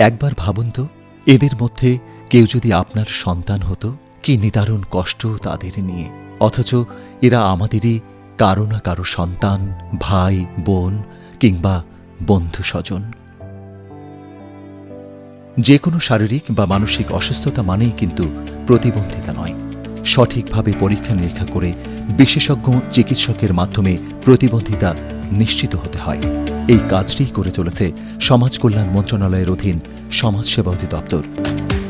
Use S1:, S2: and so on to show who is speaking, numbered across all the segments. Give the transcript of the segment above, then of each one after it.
S1: একবার ভাবুন তো, এদের মধ্যে কেউ যদি আপনার সন্তান হতো, কি নিদারুণ কষ্ট তাদের নিয়ে। অথচ এরা আমাদেরই কারো না কারো সন্তান, ভাই, বোন কিংবা বন্ধু স্বজন। যে কোনো শারীরিক বা মানসিক অসুস্থতা মানেই কিন্তু প্রতিবন্ধিতা নয়। সঠিকভাবে পরীক্ষা নিরীক্ষা করে বিশেষজ্ঞ চিকিৎসকের মাধ্যমে প্রতিবন্ধিতা নিশ্চিত হতে হয়। এই কাজটিই করে চলেছে সমাজ কল্যাণ মন্ত্রণালয়ের অধীন সমাজসেবা অধিদপ্তর।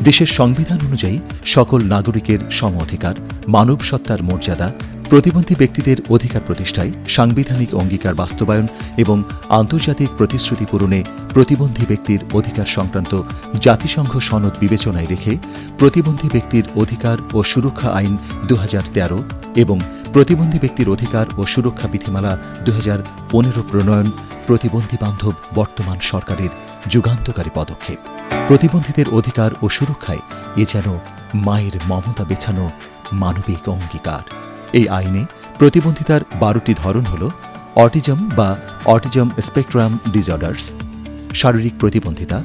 S1: দেশের সংবিধান অনুযায়ী সকল নাগরিকের সম অধিকার, মানব সত্তার মর্যাদা, প্রতিবন্ধী ব্যক্তিদের অধিকার প্রতিষ্ঠায় সাংবিধানিক অঙ্গীকার বাস্তবায়ন এবং আন্তর্জাতিক প্রতিশ্রুতি পূরণে প্রতিবন্ধী ব্যক্তির অধিকার সংক্রান্ত জাতিসংঘ সনদ বিবেচনায় রেখে প্রতিবন্ধী ব্যক্তির অধিকার ও সুরক্ষা আইন ২০১৩ এবং প্রতিবন্ধী ব্যক্তির অধিকার ও সুরক্ষা বিধিমালা ২০১৫ প্রণয়ন প্রতিবন্ধী বান্ধব বর্তমান সরকারের যুগান্তকারী পদক্ষেপ। প্রতিবন্ধীদের অধিকার ও সুরক্ষায় এ যেন মায়ের মমতা বেছানো মানবিক অঙ্গীকার। এই আইনে প্রতিবন্ধিতার ১২টি ধরন হল অটিজম বা অটিজম স্পেকট্রাম ডিসঅর্ডার্স, শারীরিক প্রতিবন্ধিতা,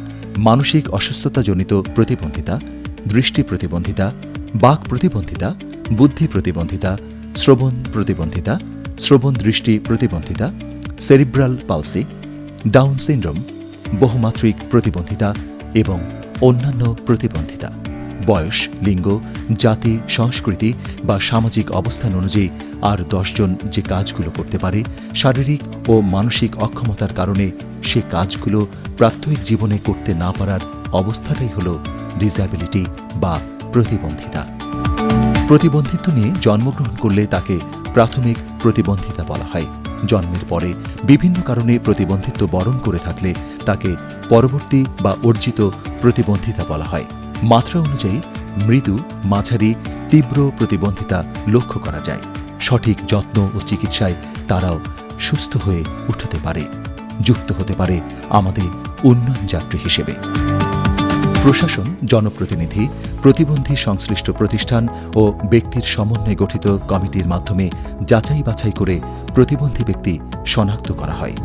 S1: মানসিক অসুস্থতাজনিত প্রতিবন্ধিতা, দৃষ্টি প্রতিবন্ধিতা, বাক প্রতিবন্ধিতা, বুদ্ধি প্রতিবন্ধিতা, শ্রবণ প্রতিবন্ধিতা, শ্রবণ দৃষ্টি প্রতিবন্ধিতা, সেরিব্রাল পালসি, ডাউন সিনড্রোম, বহুমাত্রিক প্রতিবন্ধিতা এবং অন্যান্য প্রতিবন্ধিতা। বয়স, লিঙ্গ, জাতি, সংস্কৃতি বা সামাজিক অবস্থান অনুযায়ী আর ১০ জন যে কাজগুলো করতে পারে, শারীরিক ও মানসিক অক্ষমতার কারণে সে কাজগুলো প্রাত্যহিক জীবনে করতে না পারার অবস্থাটাই হল ডিসএবিলিটি বা প্রতিবন্ধিতা। প্রতিবন্ধিত্ব নিয়ে জন্মগ্রহণ করলে তাকে প্রাথমিক প্রতিবন্ধিতা বলা হয়। জন্মের পরে বিভিন্ন কারণে প্রতিবন্ধিত্ব বরণ করে থাকলে তাকে পরবর্তী বা অর্জিত প্রতিবন্ধিতা বলা হয়। মাত্রা অনুযায়ী মৃদু, মাঝারি, তীব্র প্রতিবন্ধিতা লক্ষ্য করা যায়। সঠিক যত্ন ও চিকিৎসায় তারাও সুস্থ হয়ে উঠতে পারে, যুক্ত হতে পারে আমাদের উন্নয়ন যাত্রী হিসেবে। প্রশাসন, জনপ্রতিনিধি, প্রতিবন্ধী সংশ্লিষ্ট প্রতিষ্ঠান ও ব্যক্তির সমন্বয়ে গঠিত কমিটির মাধ্যমে যাচাই বাছাই করে প্রতিবন্ধী ব্যক্তি শনাক্ত করা হয়।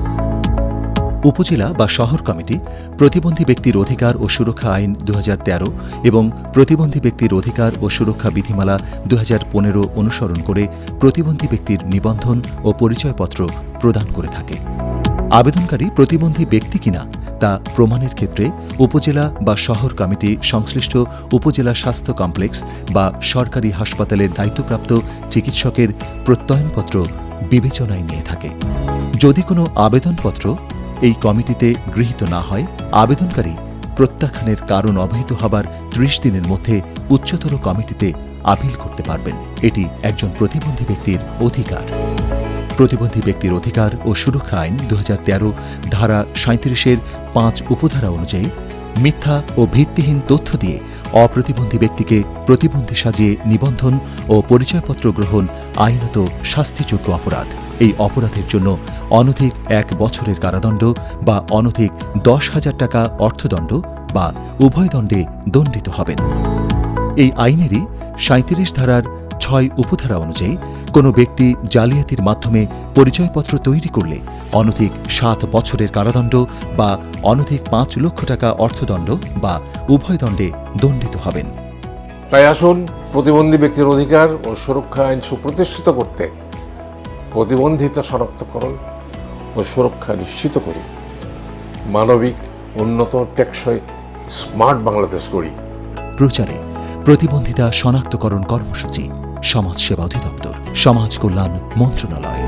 S1: উপজেলা বা শহর কমিটি প্রতিবন্ধী ব্যক্তির অধিকার ও সুরক্ষা আইন ২০১৩ এবং প্রতিবন্ধী ব্যক্তির অধিকার ও সুরক্ষা বিধিমালা ২০১৫ অনুসরণ করে প্রতিবন্ধী ব্যক্তির নিবন্ধন ও পরিচয়পত্র প্রদান করে থাকে। আবেদনকারী প্রতিবন্ধী ব্যক্তি কিনা তা প্রমাণের ক্ষেত্রে উপজেলা বা শহর কমিটি সংশ্লিষ্ট উপজেলা স্বাস্থ্য কমপ্লেক্স বা সরকারি হাসপাতালের দায়িত্বপ্রাপ্ত চিকিৎসকের প্রত্যয়নপত্র বিবেচনায় নিয়ে থাকে। যদি কোনো আবেদনপত্র এই কমিটিতে গৃহীত না হয়, আবেদনকারী প্রত্যাখ্যানের কারণ অবহিত হবার ৩০ দিনের মধ্যে উচ্চতর কমিটিতে আপিল করতে পারবেন। এটি একজন প্রতিবন্ধী ব্যক্তির অধিকার। প্রতিবন্ধী ব্যক্তির অধিকার ও সুরক্ষা আইন ২০১৩ ধারা ৩৭-এর ৫ উপধারা অনুযায়ী মিথ্যা ও ভিত্তিহীন তথ্য দিয়ে অপ্রতিবন্ধী ব্যক্তিকে প্রতিবন্ধী সাজিয়ে নিবন্ধন ও পরিচয়পত্র গ্রহণ আইনত শাস্তিযোগ্য অপরাধ। এই অপরাধের জন্য অনধিক ১ বছরের কারাদণ্ড বা অনধিক ১০,০০০ টাকা অর্থদণ্ড বা উভয় দণ্ডে দণ্ডিত হবেন। এই আইনেরই ৩৭ ধারার ৬ উপধারা অনুযায়ী কোনো ব্যক্তি জালিয়াতির মাধ্যমে পরিচয়পত্র তৈরি করলে অনধিক ৭ বছরের কারাদণ্ড বা অনধিক ৫ লক্ষ টাকা অর্থদণ্ড বা উভয় দণ্ডে দণ্ডিত হবেন।
S2: তাই আসুন, প্রতিবন্ধী ব্যক্তির অধিকার ও সুরক্ষা আইন সুপ্রতিষ্ঠিত করতে প্রতিবন্ধিতা শনাক্তকরণ ও সুরক্ষা নিশ্চিত করি। মানবিক, উন্নত, টেকসই, স্মার্ট বাংলাদেশ গড়ি।
S1: প্রচারে প্রতিবন্ধিতা শনাক্তকরণ কর্মসূচি, সমাজসেবা অধিদপ্তর, সমাজ কল্যাণ মন্ত্রণালয়।